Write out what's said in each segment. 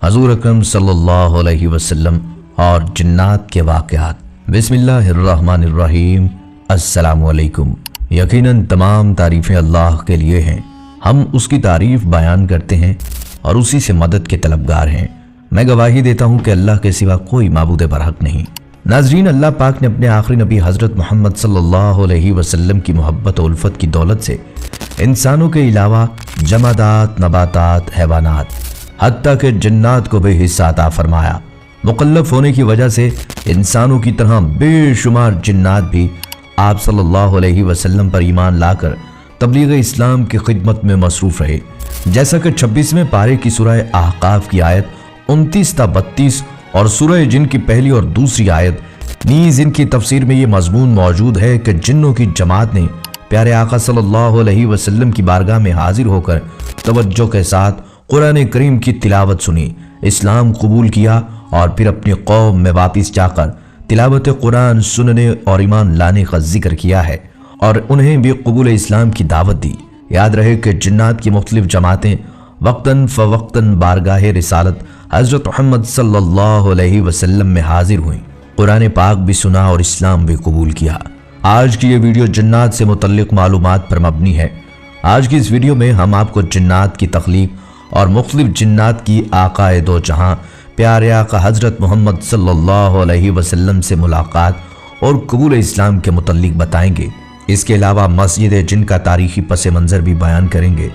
حضور اکرم صلی اللہ علیہ وسلم اور جنات کے واقعات۔ بسم اللہ الرحمن الرحیم۔ السلام علیکم۔ یقیناً تمام تعریفیں اللہ کے لیے ہیں، ہم اس کی تعریف بیان کرتے ہیں اور اسی سے مدد کے طلبگار ہیں۔ میں گواہی دیتا ہوں کہ اللہ کے سوا کوئی معبود برحق نہیں۔ ناظرین، اللہ پاک نے اپنے آخری نبی حضرت محمد صلی اللہ علیہ وسلم کی محبت و الفت کی دولت سے انسانوں کے علاوہ جمادات، نباتات، حیوانات، حتیٰ کہ جنات کو بھی حصہ عطا فرمایا۔ مکلف ہونے کی وجہ سے انسانوں کی طرح بے شمار جنات بھی آپ صلی اللہ علیہ وسلم پر ایمان لا کر تبلیغ اسلام کی خدمت میں مصروف رہے، جیسا کہ 26ویں پارے کی سورہ احقاف کی آیت 29 تا 32 اور سورہ جن کی پہلی اور دوسری آیت نیز ان کی تفسیر میں یہ مضمون موجود ہے کہ جنوں کی جماعت نے پیارے آقا صلی اللہ علیہ وسلم کی بارگاہ میں حاضر ہو کر توجہ کے ساتھ قرآن کریم کی تلاوت سنی، اسلام قبول کیا اور پھر اپنی قوم میں واپس جا کر تلاوت قرآن سننے اور ایمان لانے کا ذکر کیا ہے اور انہیں بھی قبول اسلام کی دعوت دی۔ یاد رہے کہ جنات کی مختلف جماعتیں وقتاً فوقتاً بارگاہ رسالت حضرت محمد صلی اللہ علیہ وسلم میں حاضر ہوئیں، قرآن پاک بھی سنا اور اسلام بھی قبول کیا۔ آج کی یہ ویڈیو جنات سے متعلق معلومات پر مبنی ہے۔ آج کی اس ویڈیو میں ہم آپ کو جنات کی تخلیق اور مختلف جنات کی آقا دو جہاں پیارے آقا حضرت محمد صلی اللہ علیہ وسلم سے ملاقات اور قبول اسلام کے متعلق بتائیں گے۔ اس کے علاوہ مسجد جن کا تاریخی پس منظر بھی بیان کریں گے۔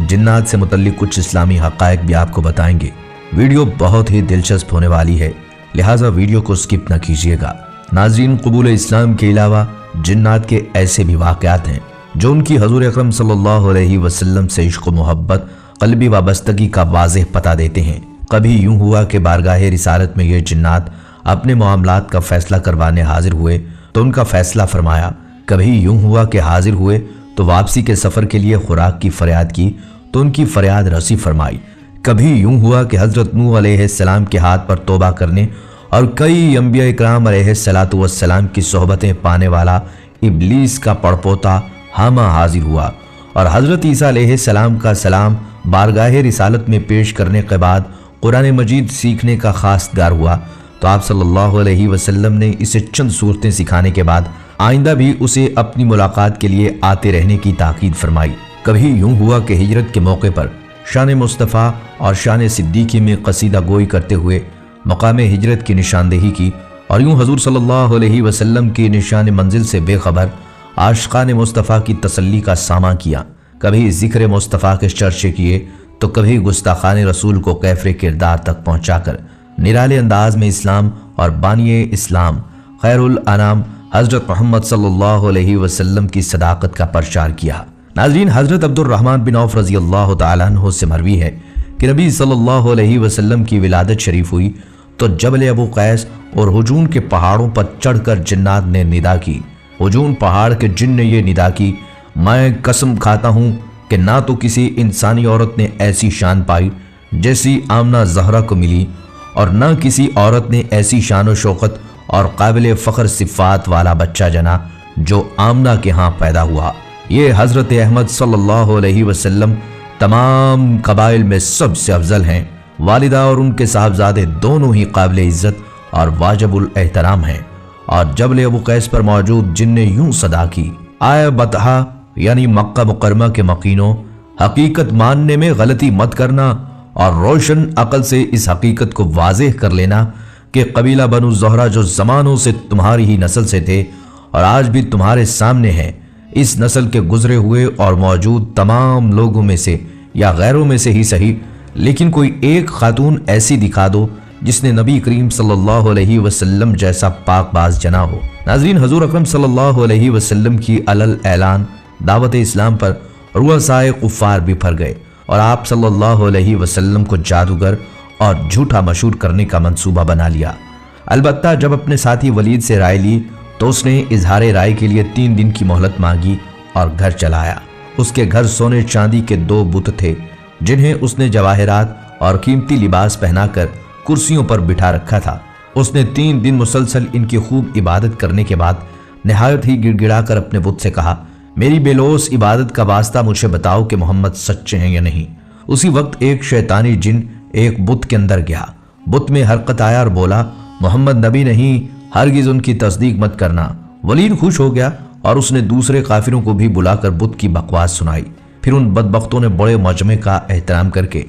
جنات سے متعلق کچھ اسلامی حقائق بھی آپ کو بتائیں گے۔ ویڈیو بہت ہی دلچسپ ہونے والی ہے، لہٰذا ویڈیو کو سکپ نہ کیجیے گا۔ ناظرین، قبول اسلام کے علاوہ جنات کے ایسے بھی واقعات ہیں جو ان کی حضور اکرم صلی اللہ علیہ وسلم سے عشق و محبت، قلبی وابستگی کا واضح پتہ دیتے ہیں۔ کبھی یوں ہوا کہ بارگاہ رسالت میں یہ جنات اپنے معاملات کا فیصلہ کروانے حاضر ہوئے تو ان کا فیصلہ فرمایا، کبھی یوں ہوا کہ حاضر ہوئے تو واپسی کے سفر کے لیے خوراک کی فریاد کی تو ان کی فریاد رسی فرمائی۔ کبھی یوں ہوا کہ حضرت نوح علیہ السلام کے ہاتھ پر توبہ کرنے اور کئی انبیاء اکرام علیہ السلام کی صحبتیں پانے والا ابلیس کا پڑپوتا حامہ حاضر ہوا اور حضرت عیسیٰ علیہ السلام کا سلام بارگاہ رسالت میں پیش کرنے کے بعد قرآن مجید سیکھنے کا خواستگار ہوا تو آپ صلی اللہ علیہ وسلم نے اسے چند صورتیں سکھانے کے بعد آئندہ بھی اسے اپنی ملاقات کے لیے آتے رہنے کی تاکید فرمائی۔ کبھی یوں ہوا کہ ہجرت کے موقع پر شان مصطفیٰ اور شان صدیقی میں قصیدہ گوئی کرتے ہوئے مقام ہجرت کی نشاندہی کی اور یوں حضور صلی اللہ علیہ وسلم کی نشان منزل سے بے خبر عاشقان مصطفیٰ کی تسلی کا ساماں کیا۔ کبھی ذکر مصطفیٰ کے چرچے کیے تو کبھی گستاخان رسول کو کیفر کردار تک پہنچا کر نرالے انداز میں اسلام اور بانی اسلام خیر الانام حضرت محمد صلی اللہ علیہ وسلم کی صداقت کا پرچار کیا۔ ناظرین، حضرت عبد الرحمن بن عوف رضی اللہ تعالیٰ عنہ سے مروی ہے کہ نبی صلی اللہ علیہ وسلم کی ولادت شریف ہوئی تو جبل ابو قیس اور حجون کے پہاڑوں پر چڑھ کر جنات نے ندا کی۔ حجون پہاڑ کے جن نے یہ ندا کی، میں قسم کھاتا ہوں کہ نہ تو کسی انسانی عورت نے ایسی شان پائی جیسی آمنہ زہرا کو ملی اور نہ کسی عورت نے ایسی شان و شوکت اور قابل فخر صفات والا بچہ جنا جو آمنہ کے ہاں پیدا ہوا۔ یہ حضرت احمد صلی اللہ علیہ وسلم تمام قبائل میں سب سے افضل ہیں۔ والدہ اور ان کے صاحبزادے دونوں ہی قابل عزت اور واجب الاحترام ہیں۔ اور جبل ابو قیس پر موجود جن نے یوں صدا کی، آئے بطحا یعنی مکہ مکرمہ کے مقینوں، حقیقت ماننے میں غلطی مت کرنا اور روشن عقل سے اس حقیقت کو واضح کر لینا کہ قبیلہ بنو زہرہ جو زمانوں سے تمہاری ہی نسل سے تھے اور آج بھی تمہارے سامنے ہیں، اس نسل کے گزرے ہوئے اور موجود تمام لوگوں میں سے یا غیروں میں سے ہی صحیح، لیکن کوئی ایک خاتون ایسی دکھا دو جس نے نبی کریم صلی اللہ علیہ وسلم جیسا پاک باز جنا ہو۔ ناظرین، حضور اکرم صلی اللہ علیہ وسلم کی علل اعلان دعوت اسلام پر رؤسائے کفار بھی پھر گئے اور آپ صلی اللہ علیہ وسلم کو جادوگر اور جھوٹا مشہور کرنے کا منصوبہ بنا لیا۔ البتہ جب اپنے ساتھی ولید سے رائے لی تو اس نے اظہار رائے کے لیے 3 دن کی مہلت مانگی اور گھر چلایا۔ اس کے گھر سونے چاندی کے 2 بت تھے جنہیں اس نے جواہرات اور قیمتی لباس پہنا کر کرسیوں پر بٹھا رکھا تھا۔ اس نے 3 دن مسلسل ان کی خوب عبادت کرنے کے بعد نہایت ہی گڑ گڑا کر اپنے بت سے کہا، میری بے لوث عبادت کا واسطہ مجھے بتاؤ کہ محمد سچے ہیں یا نہیں۔ اسی وقت ایک شیطانی جن ایک بت کے اندر گیا۔ بت میں حرکت آیا اور بولا محمد نبی نہیں، ہرگز ان کی تصدیق مت کرنا۔ ولید خوش ہو گیا اور اس نے دوسرے کافروں کو بھی بلا کر بت کی بکواس سنائی۔ پھر ان بدبختوں نے بڑے مجمع کا احترام کر کے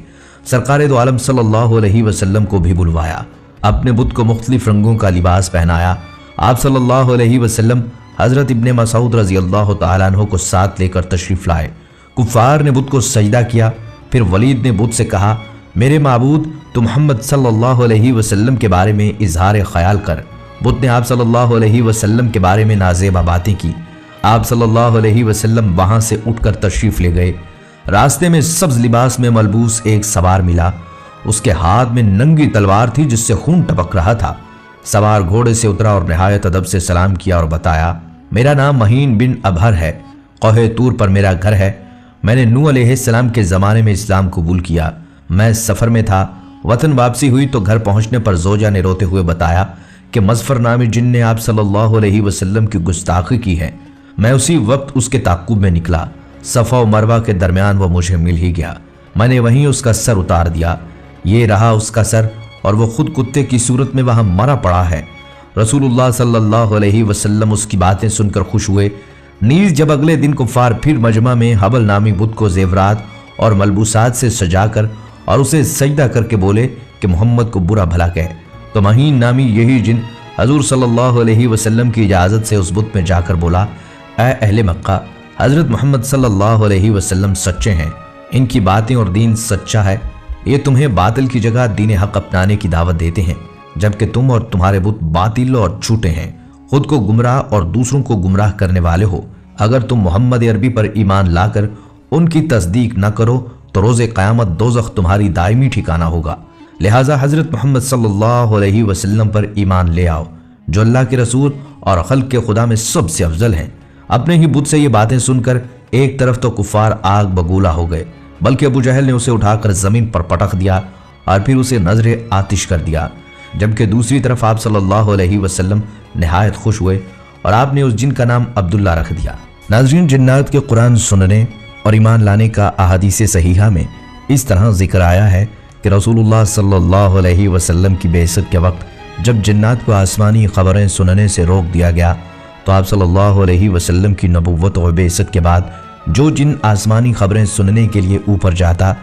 سرکار دو عالم صلی اللہ علیہ وسلم کو بھی بلوایا، اپنے بت کو مختلف رنگوں کا لباس پہنایا۔ آپ صلی اللہ علیہ وسلم حضرت ابن مسعود رضی اللہ تعالیٰ عنہ کو ساتھ لے کر تشریف لائے۔ کفار نے بت کو سجدہ کیا۔ پھر ولید نے بت سے کہا میرے معبود تو محمد صلی اللہ علیہ وسلم کے بارے میں اظہار خیال کر۔ بت نے آپ صلی اللہ علیہ وسلم کے بارے میں نازیبہ باتیں کی۔ آپ صلی اللہ علیہ وسلم وہاں سے اٹھ کر تشریف لے گئے۔ راستے میں سبز لباس میں ملبوس ایک سوار ملا۔ اس کے ہاتھ میں ننگی تلوار تھی جس سے خون ٹپک رہا تھا۔ سوار گھوڑے سے اترا اور نہایت ادب سے سلام کیا اور بتایا میرا نام مہین بن ابہر ہے، کوہ طور پر میرا گھر ہے۔ میں نے نوح علیہ السلام کے زمانے میں اسلام قبول کیا۔ میں سفر میں تھا، وطن واپسی ہوئی تو گھر پہنچنے پر زوجہ نے روتے ہوئے بتایا کہ مظفر نامی جن نے آپ صلی اللہ علیہ وسلم کی گستاخی کی ہے۔ میں اسی وقت اس کے تعقب میں نکلا، صفا و مروہ کے درمیان وہ مجھے مل ہی گیا۔ میں نے وہیں اس کا سر اتار دیا۔ یہ رہا اس کا سر اور وہ خود کتے کی صورت میں وہاں مرا پڑا ہے۔ رسول اللہ صلی اللہ علیہ وسلم اس کی باتیں سن کر خوش ہوئے۔ نیز جب اگلے دن کفار پھر مجمع میں حبل نامی بت کو زیورات اور ملبوسات سے سجا کر اور اسے سجدہ کر کے بولے کہ محمد کو برا بھلا کہے، تو مہین نامی یہی جن حضور صلی اللہ علیہ وسلم کی اجازت سے اس بت میں جا کر بولا اے اہل مکہ، حضرت محمد صلی اللہ علیہ وسلم سچے ہیں، ان کی باتیں اور دین سچا ہے، یہ تمہیں باطل کی جگہ دین حق اپنانے کی دعوت دیتے ہیں، جبکہ تم اور تمہارے بت باطل اور جھوٹے ہیں، خود کو گمراہ اور دوسروں کو گمراہ کرنے والے ہو۔ اگر تم محمد عربی پر ایمان لا کر ان کی تصدیق نہ کرو تو روز قیامت دوزخ تمہاری دائمی ٹھکانہ ہوگا۔ لہٰذا حضرت محمد صلی اللہ علیہ وسلم پر ایمان لے آؤ جو اللہ کے رسول اور خلق کے خدا میں سب سے افضل ہیں۔ اپنے ہی بت سے یہ باتیں سن کر ایک طرف تو کفار آگ بگولا ہو گئے، بلکہ ابو جہل نے اسے اٹھا کر زمین پر پٹک دیا اور پھر اسے نظر آتش کر دیا، جبکہ دوسری طرف آپ صلی اللہ علیہ وسلم نہایت خوش ہوئے اور آپ نے اس جن کا نام عبداللہ رکھ دیا۔ ناظرین، جنات کے قرآن سننے اور ایمان لانے کا احادیث صحیحہ میں اس طرح ذکر آیا ہے کہ رسول اللہ صلی اللہ علیہ وسلم کی بعثت کے وقت جب جنات کو آسمانی خبریں سننے سے روک دیا گیا تو آپ صلی اللہ علیہ وسلم کی نبوت اور بعثت کے بعد جو جن آسمانی خبریں سننے کے لیے اوپر جاتا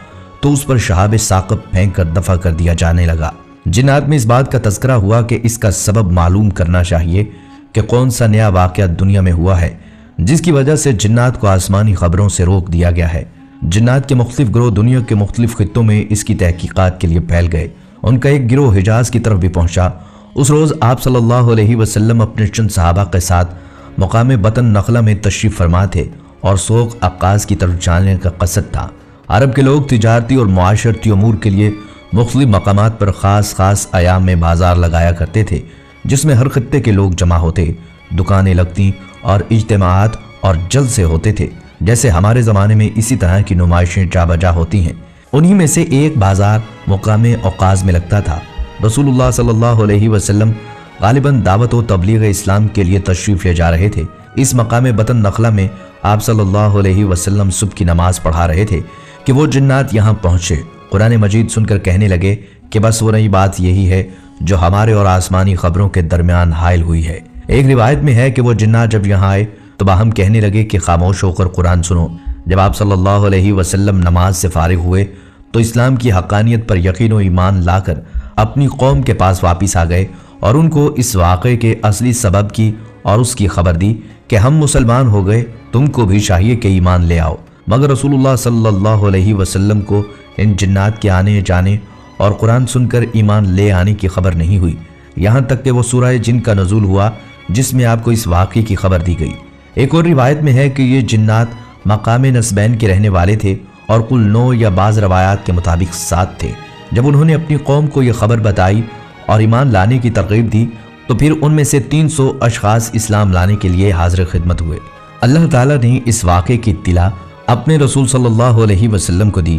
تو اس پر شہاب ثاقب پھینک کر دفع کر دیا جانے لگا۔ جنات میں اس بات کا تذکرہ ہوا کہ اس کا سبب معلوم کرنا چاہیے کہ کون سا نیا واقعہ دنیا میں ہوا ہے جس کی وجہ سے جنات کو آسمانی خبروں سے روک دیا گیا ہے۔ جنات کے مختلف گروہ دنیا کے مختلف خطوں میں اس کی تحقیقات کے لیے پھیل گئے۔ ان کا ایک گروہ حجاز کی طرف بھی پہنچا۔ اس روز آپ صلی اللہ علیہ وسلم اپنے چند صحابہ کے ساتھ مقام بطن نخلہ میں تشریف فرما تھے اور سوق عکاظ کی طرف جانے کا قصد تھا۔ عرب کے لوگ تجارتی اور معاشرتی امور کے لیے مختلف مقامات پر خاص ایام میں بازار لگایا کرتے تھے جس میں ہر خطے کے لوگ جمع ہوتے، دکانیں لگتی اور اجتماعات اور جلسے ہوتے تھے۔ جیسے ہمارے زمانے میں اسی طرح کی نمائشیں جا بجا ہوتی ہیں، انہی میں سے ایک بازار مقام عکاظ میں لگتا تھا۔ رسول اللہ صلی اللہ علیہ وسلم غالباً دعوت و تبلیغ اسلام کے لیے تشریف لے جا رہے تھے۔ اس مقام بطن نخلہ میں آپ صلی اللہ علیہ وسلم صبح کی نماز پڑھا رہے تھے کہ وہ جنات یہاں پہنچے۔ قرآن مجید سن کر کہنے لگے کہ بس وہ نئی بات یہی ہے جو ہمارے اور آسمانی خبروں کے درمیان حائل ہوئی ہے۔ ایک روایت میں ہے کہ وہ جنات جب یہاں آئے تو باہم کہنے لگے کہ خاموش ہو کر قرآن سنو۔ جب آپ صلی اللہ علیہ وسلم نماز سے فارغ ہوئے تو اسلام کی حقانیت پر یقین و ایمان لا کر اپنی قوم کے پاس واپس آ گئے اور ان کو اس واقعے کے اصلی سبب کی اور اس کی خبر دی کہ ہم مسلمان ہو گئے، تم کو بھی چاہیے کہ ایمان لے آؤ۔ مگر رسول اللہ صلی اللہ علیہ وسلم کو ان جنات کے آنے جانے اور قرآن سن کر ایمان لے آنے کی خبر نہیں ہوئی، یہاں تک کہ وہ سورہ جن کا نزول ہوا جس میں آپ کو اس واقعے کی خبر دی گئی۔ ایک اور روایت میں ہے کہ یہ جنات مقام نسبین کے رہنے والے تھے اور کل 9 یا بعض روایات کے مطابق 7 تھے۔ جب انہوں نے اپنی قوم کو یہ خبر بتائی اور ایمان لانے کی ترغیب دی تو پھر ان میں سے 300 اشخاص اسلام لانے کے لیے حاضر خدمت ہوئے۔ اللہ تعالیٰ نے اس واقعے کی اطلاع اپنے رسول صلی اللہ علیہ وسلم کو دی۔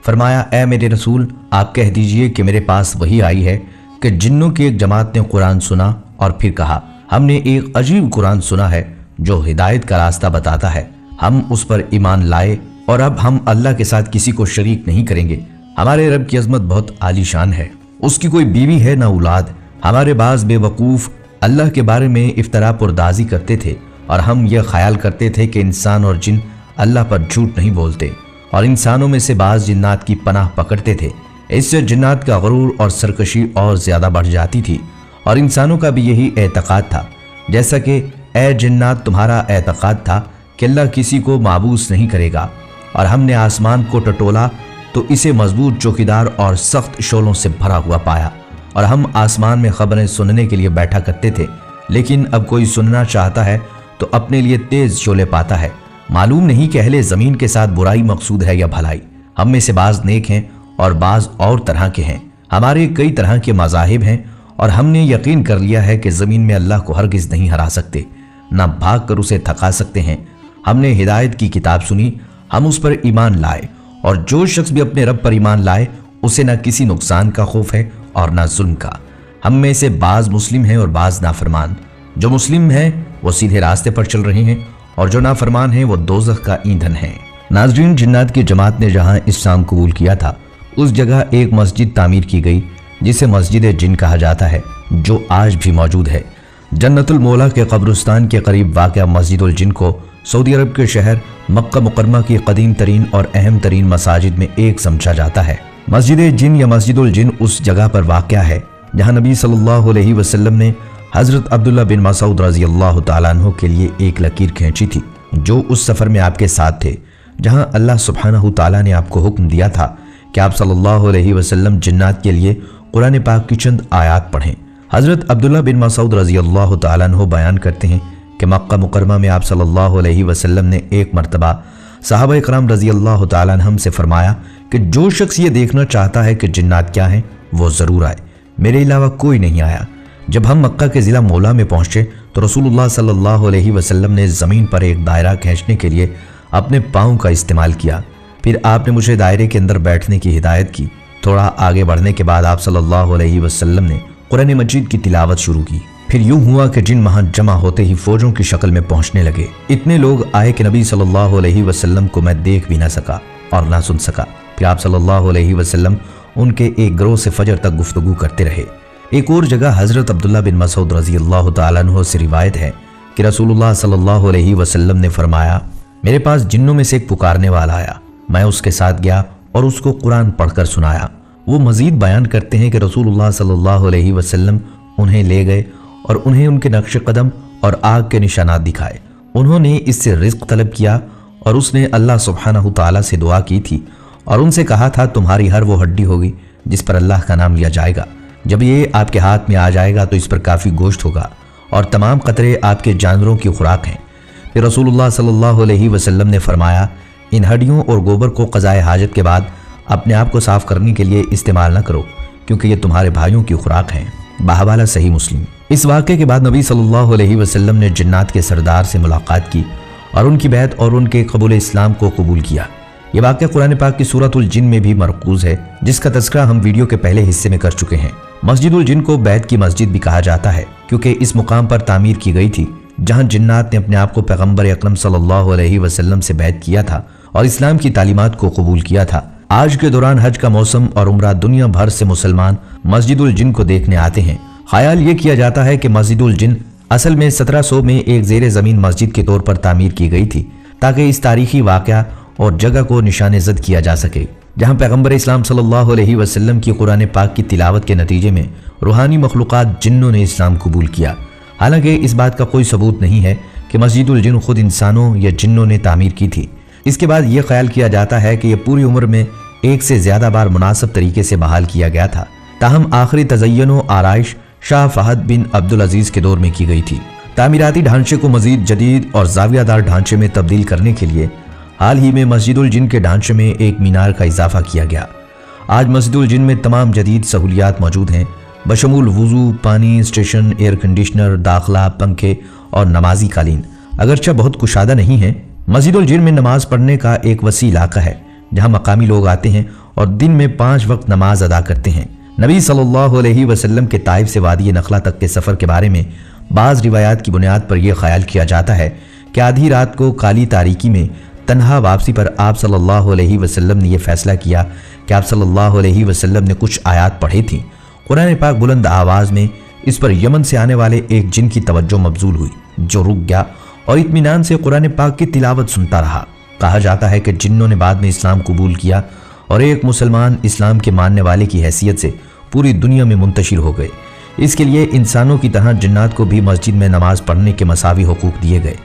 فرمایا اے میرے رسول، آپ کہہ دیجئے کہ میرے پاس وحی آئی ہے کہ جنوں کی ایک جماعت نے قرآن سنا اور پھر کہا ہم نے ایک عجیب قرآن سنا ہے جو ہدایت کا راستہ بتاتا ہے، ہم اس پر ایمان لائے اور اب ہم اللہ کے ساتھ کسی کو شریک نہیں کریں گے، हमारे रब की अजमत बहुत आलीशान है, उसकी कोई बीवी है ना औलाद। हमारे बाज बेवकूफ़ अल्लाह के बारे में इफ्तरा पुरदाजी करते थे और हम यह ख्याल करते थे कि इंसान और जिन अल्लाह पर झूठ नहीं बोलते, और इंसानों में से बाज जिन्नात की पनाह पकड़ते थे। इससे जिन्नात का गुरूर और सरकशी और ज़्यादा बढ़ जाती थी और इंसानों का भी यही एतकाद था। जैसा कि ए जिन्नात तुम्हारा एतकाद था कि अल्लाह किसी को माबूस नहीं करेगा, और हमने आसमान को टटोला तो इसे मजबूत चौकीदार और सख्त शोलों से भरा हुआ पाया, और हम आसमान में खबरें सुनने के लिए बैठा करते थे। लेकिन अब कोई सुनना चाहता है तो अपने लिए तेज शोले पाता है। मालूम नहीं कि अहले ज़मीन के साथ बुराई मकसूद है या भलाई। हम में से बाज़ नेक हैं और बाज़ और तरह के हैं। हमारे कई तरह के मज़ाहिब हैं और हमने यकीन कर लिया है कि ज़मीन में अल्लाह को हरगिज़ नहीं हरा सकते, ना भाग कर उसे थका सकते हैं। हमने हिदायत की किताब सुनी, हम उस पर ईमान लाए, और जो शख्स भी अपने रब पर ईमान लाए उसे ना किसी नुकसान का खौफ है और ना जुल्म का। हम में से बाज़ मुस्लिम हैं और बाज़ नाफरमान। जो मुस्लिम हैं वो सीधे रास्ते पर चल रहे हैं और जो नाफरमान हैं वो दोज़ख का ईंधन है। नाज़रीन, जिन्नात की जमात ने जहाँ इस्लाम कबूल किया था उस जगह एक मस्जिद तामीर की गई जिसे मस्जिद जिन कहा जाता है, जो आज भी मौजूद है। जन्नतुल मौला के कब्रिस्तान के करीब वाक़या मस्जिदुल जिन को सऊदी अरब के शहर मक्का मुकरमा की कदीम तरीन और अहम तरीन मसाजिद में एक समझा जाता है। मस्जिद जिन या मस्जिदुल जिन उस जगह पर वाक़या है जहाँ नबी सल्लल्लाहु अलैहि वसल्लम ने हज़रत अब्दुल्ला बिन मसूद रज़ी अल्लाह तआला अन्हु के लिए एक लकीर खींची थी, जो उस सफ़र में आपके साथ थे, जहाँ अल्लाह सुब्हानहु तआला ने आपको हुक्म दिया था कि आप सल्लल्लाहु अलैहि वसल्लम जिन्नात के लिए कुरान पाक की चंद आयात पढ़ें। हज़रत अब्दुल्ला बिन मसूद रज़ी अल्लाह तआला अन्हु बयान करते हैं कि मक्का मुकरमा में आप सल्लल्लाहु अलैहि वसल्लम ने एक मरतबा सहाबा इकराम रज़ी अल्लाह तआला अन्हुम से फरमाया कि जो शख्स ये देखना चाहता है कि जिन्नात क्या है वो ज़रूर आए। मेरे अलावा कोई नहीं आया। जब हम मक्का के ज़िला मौला में पहुंचे तो रसूलुल्लाह सल्लल्लाहु अलैहि वसल्लम ने ज़मीन पर एक दायरा खींचने के लिए अपने पाँव का इस्तेमाल किया। फिर आपने मुझे दायरे के अंदर बैठने की हिदायत की। थोड़ा आगे बढ़ने के बाद आप सल्लल्लाहु अलैहि वसल्लम ने कुरान मजीद की तिलावत शुरू की। फिर यूं हुआ कि जिन वहां जमा होते ही फौजों की शक्ल में पहुंचने लगे। इतने लोग आए कि नबी सल्लल्लाहु अलैहि वसल्लम को मैं देख भी ना सका और ना सुन सका। फिर आप सल्लल्लाहु अलैहि वसल्लम उनके एक गिरोह से फजर तक गुफ्तगू करते रहे। एक और जगह हज़रत अब्दुल्ला बिन मसूद रज़ी अल्लाह तआला अन्हु से रिवायत है कि रसूलुल्लाह सल्लल्लाहु अलैहि वसल्लम ने फरमाया, मेरे पास जिन्नों में से एक पुकारने वाला आया। मैं उसके साथ गया और उसको कुरान पढ़कर सुनाया। वो मजीद बयान करते हैं कि रसूलुल्लाह सल्लल्लाहु अलैहि वसल्लम उन्हें ले गए और उन्हें उनके नक्श कदम और आग के निशानात दिखाए। उन्होंने इससे रिज़्क़ तलब किया और उसने अल्लाह सुब्हानहु तआला से दुआ की थी और उनसे कहा था, तुम्हारी हर वो हड्डी होगी जिस पर अल्लाह का नाम लिया जाएगा। जब ये आपके हाथ में आ जाएगा तो इस पर काफ़ी गोश्त होगा और तमाम कतरे आपके जानवरों की खुराक हैं। फिर रसूलुल्लाह सल्लल्लाहु अलैहि वसल्लम ने फरमाया, इन हड्डियों और गोबर को क़ज़ाए हाजत के बाद अपने आप को साफ करने के लिए इस्तेमाल न करो, क्योंकि ये तुम्हारे भाइयों की खुराक हैं। बाहवाला सही मुस्लिम। इस वाक़े के बाद नबी सल्लल्लाहु अलैहि वसल्लम ने जिन्नात के सरदार से मुलाकात की और उनकी बैत और उनके कबूल इस्लाम को कबूल किया। ये वाक़या कुरान पाक की सूरतुल जिन में भी मरकूज़ है, जिसका तज़किरा हम वीडियो के पहले हिस्से में कर चुके हैं। मस्जिदुल जिन को बैत की मस्जिद भी कहा जाता है, क्योंकि इस मुकाम पर तामीर की गई थी जहां जिन्नात ने अपने आप को पैगंबर अकरम सल्लल्लाहु अलैहि वसल्लम से बैत किया था और इस्लाम की तालीमात को कबूल किया था। आज के दौरान हज का मौसम और उम्रा दुनिया भर से मुसलमान मस्जिदुल जिन को देखने आते हैं। ख्याल ये किया जाता है कि मस्जिदुल जिन असल में 1700 में एक ज़ेर ज़मीन मस्जिद के तौर पर तामीर की गई थी, ताकि इस तारीखी वाक़या और जगह को निशाने ज़द किया जा सके जहाँ पैगंबर इस्लाम सल्लल्लाहु अलैहि वसल्लम की कुरान पाक की तिलावत के नतीजे में रूहानी मखलूक़ात जिन्नों ने इस्लाम कबूल किया। हालांकि इस बात का कोई सबूत नहीं है कि मस्जिदुल जिन खुद इंसानों या जिन्नों ने तामीर की थी। इसके बाद यह ख्याल किया जाता है कि यह पूरी उम्र में एक से ज़्यादा बार मुनासिब तरीके से बहाल किया गया था। ताहम आखिरी तज़य्युन व आराइश शाह फहद बिन अब्दुल अजीज़ के दौर में की गई थी। तामीराती ढांचे को मज़ीद जदीद और ज़ावियादार ढांचे में तब्दील करने के लिए हाल ही में मस्जिदुल जिन के ढांचे में एक मीनार का इजाफा किया गया। आज मस्जिदुल जिन में तमाम जदीद सहूलियात मौजूद हैं, बशमूल वुज़ू, पानी, स्टेशन, एयर कंडीशनर, दाखला, पंखे और नमाजी कालीन। अगरचे बहुत कुशादा नहीं है, मस्जिदुल जिन में नमाज पढ़ने का एक वसी इलाका है जहाँ मकामी लोग आते हैं और दिन में 5 वक्त नमाज अदा करते हैं। नबी सल्लल्लाहु अलैहि वसल्लम के ताइफ से वादी नखला तक के सफ़र के बारे में बाज़ रिवायात की बुनियाद पर यह ख्याल किया जाता है कि आधी रात को काली तारीकी में तन्हा वापसी पर आप सल्लल्लाहु अलैहि वसल्लम ने यह फैसला किया कि आप सल्लल्लाहु अलैहि वसल्लम ने कुछ आयत पढ़ी थी। कुरान पाक बुलंद आवाज़ में इस पर यमन से आने वाले एक जिन की तवज्जो मबजूल हुई, जो रुक गया और इत्मीनान से कुरान पाक की तिलावत सुनता रहा। कहा जाता है कि जिन्नों ने बाद में इस्लाम कबूल किया और एक मुसलमान इस्लाम के मानने वाले की हैसियत से पूरी दुनिया में मुंतशिर हो गए। इसके लिए इंसानों की तरह जिन्नात को भी मस्जिद में नमाज पढ़ने के मसावी हुकूक दिए गए।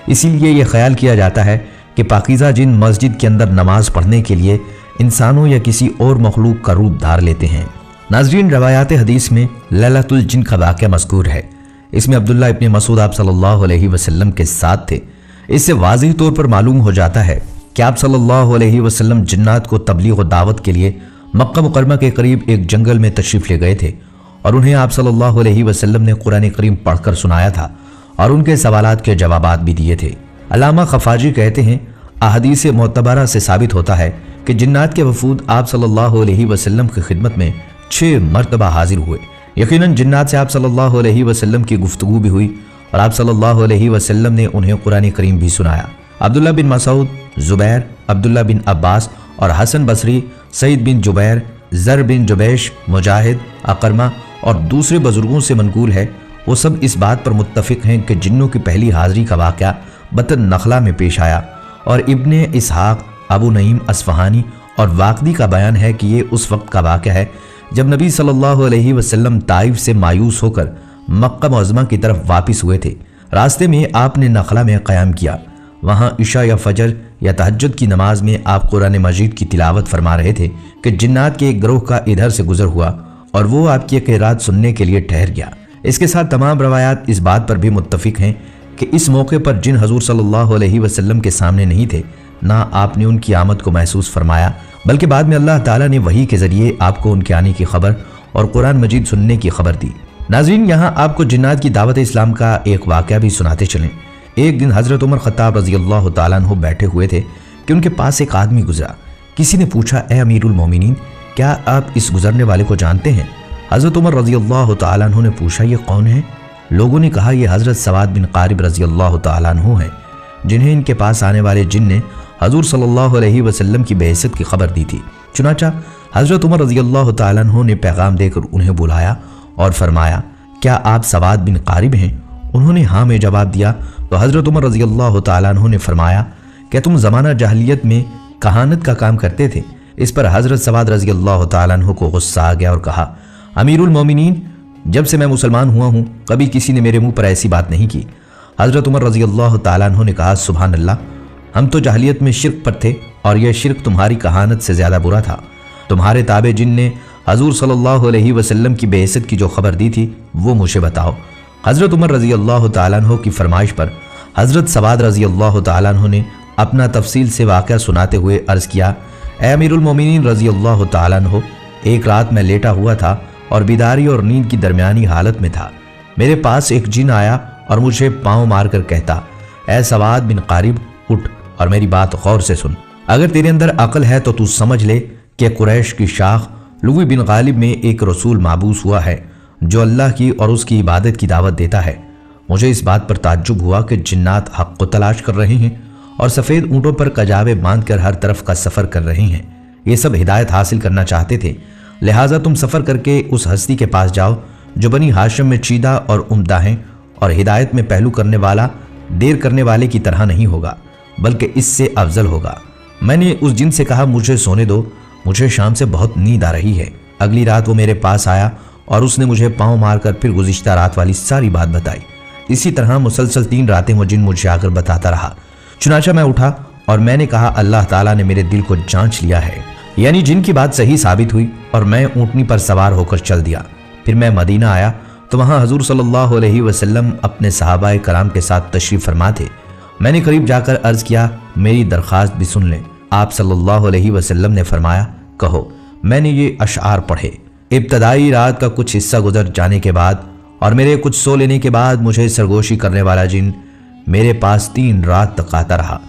इसीलिए यह ख्याल किया जाता है कि पाकीज़ा जिन मस्जिद के अंदर नमाज पढ़ने के लिए इंसानों या किसी और मखलूक का रूप धार लेते हैं। नाज़रीन, रवायात हदीस में लैलतुल जिन का वाक़या मज़कूर है। इसमें अब्दुल्लाह इब्न मसूद आप सल्लल्लाहु अलैहि वसल्लम के साथ थे। इससे वाज़ेह तौर पर मालूम हो जाता है कि आप सल्लल्लाहु अलैहि वसल्लम जिन्नात को तबलीग व दावत के लिए मक्का मुकरमा के करीब एक जंगल में तशरीफ़ ले गए थे और उन्हें आप सल्लल्लाहु अलैहि वसल्लम ने कुरान करीम पढ़कर सुनाया था और उनके सवालात के जवाबात भी दिए थे। अल्लामा खफाजी कहते हैं, अहादीस मोतबरा से साबित होता है कि जिन्नात के वफूद आप सल्लल्लाहु अलैहि वसल्लम की खिदमत में 6 मरतबा हाजिर हुए। यकीनन जिन्नात से आप सल्लल्लाहु अलैहि वसल्लम की गुफ्तगू भी हुई और आप सल्लल्लाहु अलैहि वसल्लम ने उन्हें कुरान करीम भी सुनाया। अब्दुल्लाह बिन मसूद, जुबैर, अब्दुल्लाह बिन अब्बास और हसन बसरी, सईद बिन जुबैर, ज़र बिन जुबैश, मुजाहिद, अकरमा और दूसरे बुजुर्गों से मनकूल है, वो सब इस बात पर मुत्तफिक हैं कि जिन्नों की पहली हाज़िरी का वाक़या बतन नखला में पेश आया और इब्ने इसहाक, अबू नईम अस्फहानी और वाक़दी का बयान है कि ये उस वक्त का वाक़या है जब नबी सल्लल्लाहु अलैहि वसल्लम ताइफ से मायूस होकर मक्का मुअज़्ज़मा की तरफ वापस हुए थे। रास्ते में आपने नखला में क़याम किया। वहाँ इशा या फजर या तहज्जुद की नमाज में आप कुरान मजीद की तिलावत फरमा रहे थे कि जिन्नात के एक ग्रोह का इधर से गुजर हुआ और वो आपकी क़िरात सुनने के लिए ठहर गया। इसके साथ तमाम रवायात इस बात पर भी मुत्तफिक हैं कि इस मौके पर जिन हजूर सल्लल्लाहु अलैहि वसल्लम के सामने नहीं थे, ना आपने उनकी आमद को महसूस फरमाया, बल्कि बाद में अल्लाह ताला ने वही के ज़रिए आपको उनके आने की खबर और कुरान मजीद सुनने की खबर दी। नाज़रीन, यहाँ आपको जिन्नात की दावत इस्लाम का एक वाक़या भी सुनाते चलें। एक दिन हज़रत उमर ख़त्ताब रज़ी अल्लाह ताला अन्हु बैठे हुए थे कि उनके पास एक आदमी गुजरा। किसी ने पूछा, ए अमीरुल मोमिनीन, क्या आप इस गुजरने वाले को जानते हैं? हज़रत उमर रज़ी अल्लाह ताला अन्हु ने पूछा, ये कौन है? लोगों ने कहा, यह हज़रत सवाद बिन क़ारिब रज़ी अल्लाह ताला अन्हु हैं, जिन्हें इनके पास आने वाले जिन ने हजूर सल्लल्लाहु अलैहि वसल्लम की बेइज्जत की खबर दी थी। चुनाचा हज़रत उमर रज़ी अल्लाह ताला अन्हु ने पैगाम देकर उन्हें बुलाया और फरमाया, क्या आप सवाद बिन क़ारिब हैं? उन्होंने हाँ में जवाब दिया। तो हज़रत उमर रज़ी अल्लाह ताला अन्हु ने फरमाया, क्या तुम ज़माना जाहिलियत में कहानत का काम करते थे? इस पर हज़रत सवाद रज़ी अल्लाह ताला अन्हु को गुस्सा आ गया और कहा, अमीरुल मोमिनीन, जब से मैं मुसलमान हुआ हूँ कभी किसी ने मेरे मुंह पर ऐसी बात नहीं की। हज़रत उमर रज़ी अल्लाह ताला अन्हु ने कहा, सुभान अल्लाह, हम तो जाहिलियत में शिर्क पर थे और यह शिर्क तुम्हारी कहानत से ज़्यादा बुरा था। तुम्हारे ताबे जिन ने हजूर सल्लल्लाहु अलैहि वसल्लम की बेइज्जत की जो खबर दी थी वो मुझे बताओ। हज़रत उमर रज़ी अल्लाह ताला अन्हु की फरमाइश पर हज़रत सवाद रज़ी अल्लाह ताला अन्हु ने अपना तफसील से वाक़या सुनाते हुए अर्ज़ किया, ए अमीरुल मोमिनीन रज़ी अल्लाह ताला अन्हु, एक रात मैं लेटा हुआ था और बीदारी और नींद की दरमियानी हालत में था। मेरे पास एक जिन आया और मुझे पाँव मार कर कहता, ए सवाद बिन क़ारिब, उठ और मेरी बात गौर से सुन। अगर तेरे अंदर अक्ल है तो तू समझ ले कि कुरैश की शाख लुई बिन गालिब में एक रसूल माबूस हुआ है जो अल्लाह की और उसकी इबादत की दावत देता है। मुझे इस बात पर ताज्जुब हुआ कि जिन्नात हक़ को तलाश कर रहे हैं और सफ़ेद ऊँटों पर कजावे बांध कर हर तरफ का सफ़र कर रहे हैं। ये सब हिदायत हासिल करना चाहते थे, लिहाजा तुम सफ़र करके उस हस्ती के पास जाओ जो बनी हाशिम में चीदा और उम्दा हैं और हिदायत में पहलू करने वाला देर करने वाले की तरह नहीं होगा बल्कि इससे अफजल होगा। मैंने उस जिन से कहा, मुझे सोने दो, मुझे शाम से बहुत नींद आ रही है। अगली रात वो मेरे पास आया और उसने मुझे पाँव मारकर फिर गुज़िश्ता रात वाली सारी बात बताई। इसी तरह मुसलसल 3 रातें वो जिन मुझे आकर बताता रहा। चुनाचा मैं उठा और मैंने कहा, अल्लाह ताला ने मेरे दिल को जांच लिया है, यानी जिन की बात सही साबित हुई और मैं ऊँटनी पर सवार होकर चल दिया। फिर मैं मदीना आया तो वहाँ हजूर सल्लल्लाहु अलैहि वसल्लम अपने सहाबाए कराम के साथ तशरीफ़ फरमा थे। मैंने करीब जाकर अर्ज़ किया, मेरी दरख्वास्त भी सुन लें। आप सल्लल्लाहु अलैहि वसल्लम ने फरमाया, कहो। मैंने ये अशआर पढ़े। इब्तदाई रात का कुछ हिस्सा गुजर जाने के बाद और मेरे कुछ सो लेने के बाद मुझे सरगोशी करने वाला जिन मेरे पास 3 रात तक आता रहा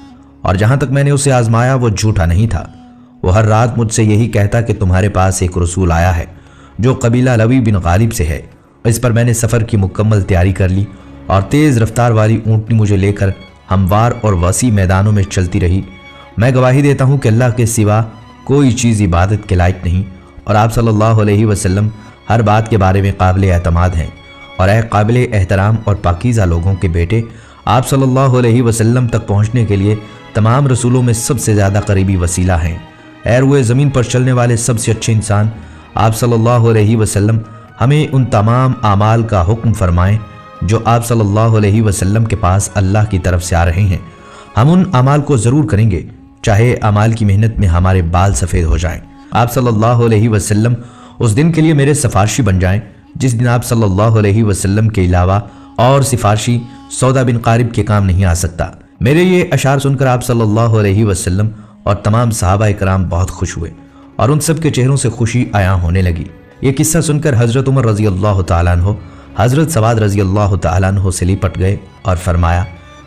और जहाँ तक मैंने उसे आजमाया वो झूठा नहीं था। वो हर रात मुझसे यही कहता कि तुम्हारे पास एक रसूल आया है जो कबीला लवी बिन गालिब से है। इस पर मैंने सफ़र की मुकम्मल तैयारी कर ली और तेज़ रफ्तार वाली ऊँटनी मुझे लेकर हमवार और वसी मैदानों में चलती रही। मैं गवाही देता हूँ कि अल्लाह के सिवा कोई चीज़ इबादत के लायक नहीं और आप सल्लल्लाहु अलैहि वसल्लम हर बात के बारे में काबिल एतमाद हैं। और ए काबिल एहतराम और पाकीज़ा लोगों के बेटे, आप सल्लल्लाहु अलैहि वसल्लम तक पहुँचने के लिए तमाम रसूलों में सबसे ज़्यादा करीबी वसीला हैं। ए रुए ज़मीन पर चलने वाले सबसे अच्छे इंसान, आप सल्लल्लाहु अलैहि वसल्लम हमें उन तमाम आमाल का हुक्म फरमाएं जो आप सल्लल्लाहु अलैहि वसल्लम के पास अल्लाह की तरफ से आ रहे हैं। हम उन अमाल को ज़रूर करेंगे, चाहे अमाल की मेहनत में हमारे बाल सफ़ेद हो जाएं। आप सल्लल्लाहु अलैहि वसल्लम उस दिन के लिए मेरे सिफारशी बन जाएं जिस दिन आप सल्लल्लाहु अलैहि वसल्लम के अलावा और सिफारशी सौदा बिन कारिब के काम नहीं आ सकता। मेरे ये अशार सुनकर आप सल्लल्लाहु अलैहि वसल्लम और तमाम सहाबा इकराम बहुत खुश हुए और उन सब के चेहरों से खुशी आया होने लगी। ये किस्सा सुनकर हज़रत उमर रज़ी अल्लाह तआला अन्हु हज़रत सवाद रज़ी अल्लाह तआला अन्हु से लिपट गए और फरमाया,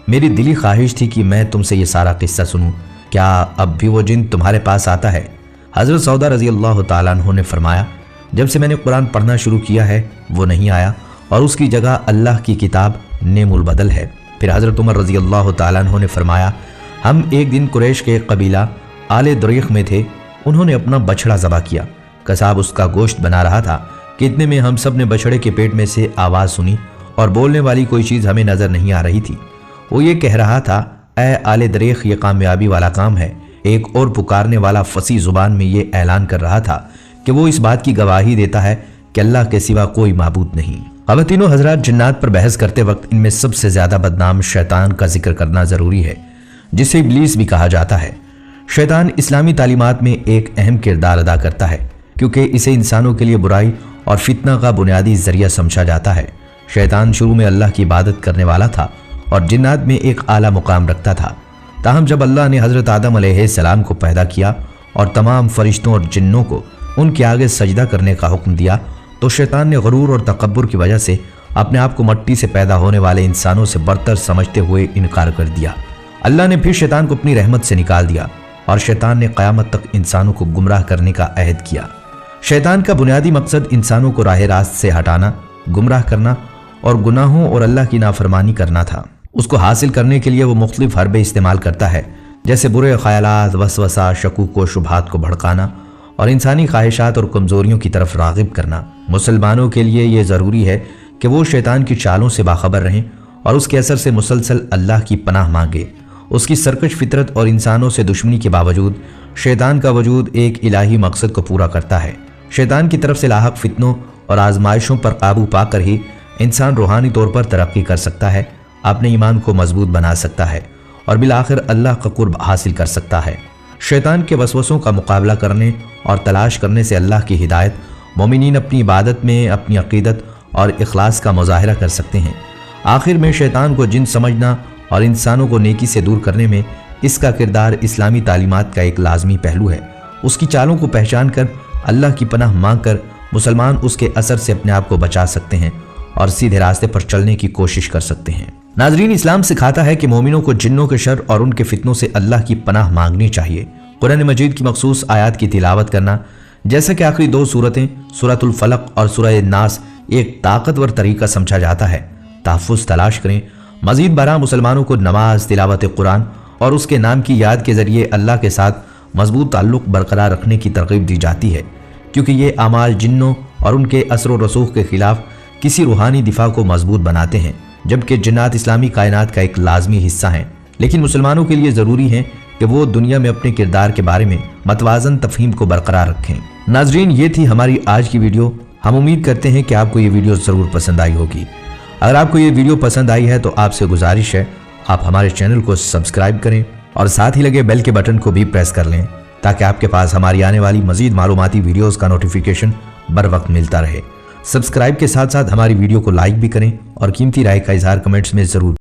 मेरी दिली ख्वाहिश थी कि मैं तुमसे ये सारा किस्सा सुनूं, क्या अब भी वो जिन तुम्हारे पास आता है? हज़रत सौदा रज़ी अल्लाह तआला अन्हु ने फरमाया, जब से मैंने कुरान पढ़ना शुरू किया है वो नहीं आया और उसकी जगह अल्लाह की किताब नेमुल बदल है। फिर हज़रत उमर रज़ी अल्लाह तआला अन्हु ने फरमाया, हम एक दिन कुरैश के कबीला आले दुरैक़ में थे। उन्होंने अपना बछड़ा ज़बह किया। कसाब उसका गोश्त बना रहा था कि इतने में हम सब ने बछड़े के पेट में से आवाज़ सुनी और बोलने वाली कोई चीज़ हमें नज़र नहीं आ रही थी। वो ये कह रहा था, ए आले दुरैक़, ये कामयाबी वाला काम है। एक और पुकारने वाला फसी ज़ुबान में ये ऐलान कर रहा था कि वो इस बात की गवाही देता है कि अल्लाह के सिवा कोई माबूद नहीं। ख़वातीनो हज़रात, जिन्नात पर बहस करते वक्त इनमें सबसे ज़्यादा बदनाम शैतान का जिक्र करना ज़रूरी है, जिसे इब्लीस भी कहा जाता है। शैतान इस्लामी तालीमात में एक अहम किरदार अदा करता है क्योंकि इसे इंसानों के लिए बुराई और फितना का बुनियादी जरिया समझा जाता है। शैतान शुरू में अल्लाह की इबादत करने वाला था और जिन्नात में एक आला मुकाम रखता था। ताहम जब अल्लाह ने हज़रत आदम अलैहिस्सलाम को पैदा किया और तमाम फरिश्तों और जिन्नों को उनके आगे सजदा करने का हुक्म दिया, तो शैतान ने गरूर और तकब्बुर की वजह से अपने आप को मट्टी से पैदा होने वाले इंसानों से बरतर समझते हुए इनकार कर दिया। अल्लाह ने फिर शैतान को अपनी रहमत से निकाल दिया और शैतान ने क़यामत तक इंसानों को गुमराह करने का अहद किया। शैतान का बुनियादी मकसद इंसानों को राह रास्त से हटाना, गुमराह करना और गुनाहों और अल्लाह की नाफरमानी करना था। उसको हासिल करने के लिए वो मुख्तलिफ हरबे इस्तेमाल करता है, जैसे बुरे ख्यालात, वसवसा, शकूक व शुबहात को भड़काना और इंसानी ख्वाहिशात और कमज़ोरियों की तरफ राग़िब करना। मुसलमानों के लिए ये ज़रूरी है कि वो शैतान की चालों से बाखबर रहें और उसके असर से मुसलसल अल्लाह की पनाह मांगे। उसकी सरकश फितरत और इंसानों से दुश्मनी के बावजूद शैतान का वजूद एक इलाही मकसद को पूरा करता है। शैतान की तरफ से लाहक फितनों और आजमाइशों पर काबू पाकर ही इंसान रूहानी तौर पर तरक्की कर सकता है, अपने ईमान को मजबूत बना सकता है और बिलाखिर अल्लाह का कुर्ब हासिल कर सकता है। शैतान के वसवसों का मुकाबला करने और तलाश करने से अल्लाह की हिदायत मोमिनीन अपनी इबादत में अपनी अकीदत और इखलास का मुजाहिरा कर सकते हैं। आखिर में शैतान को जिन समझना और इंसानों को नेकी से दूर करने में इसका किरदार इस्लामी तालीमात का एक लाजमी पहलू है। उसकी चालों को पहचान कर अल्लाह की पनाह मांग कर मुसलमान उसके असर से अपने आप को बचा सकते हैं और सीधे रास्ते पर चलने की कोशिश कर सकते हैं। नाजरीन, इस्लाम सिखाता है कि मोमिनों को जिन्नों के शर और उनके फितनों से अल्लाह की पनाह मांगनी चाहिए। कुरान मजीद की मखसूस आयात की तिलावत करना, जैसा कि आखिरी दो सूरतें सूरतुल फलक और सूरह नास, एक ताकतवर तरीका समझा जाता है। तहफ़्फ़ुज़ तलाश करें। मजीद बरा मुसलमानों को नमाज, तिलावत कुरान और उसके नाम की याद के ज़रिए अल्लाह के साथ मजबूत ताल्लुक़ बरकरार रखने की तरगीब दी जाती है, क्योंकि ये अमाल जिन्नों और उनके असर व रसूख के खिलाफ किसी रूहानी दिफा को मजबूत बनाते हैं, जबकि जिन्नात इस्लामी कायनात का एक लाजमी हिस्सा हैं। लेकिन मुसलमानों के लिए ज़रूरी है कि वो दुनिया में अपने किरदार के बारे में मतवाज़न तफ़हीम को बरकरार रखें। नाजरीन, ये थी हमारी आज की वीडियो। हम उम्मीद करते हैं कि आपको ये वीडियो ज़रूर पसंद आई होगी। अगर आपको ये वीडियो पसंद आई है तो आपसे गुजारिश है आप हमारे चैनल को सब्सक्राइब करें और साथ ही लगे बेल के बटन को भी प्रेस कर लें, ताकि आपके पास हमारी आने वाली मजीद मालूमाती वीडियोस का नोटिफिकेशन बर वक्त मिलता रहे। सब्सक्राइब के साथ साथ हमारी वीडियो को लाइक भी करें और कीमती राय का इजहार कमेंट्स में ज़रूर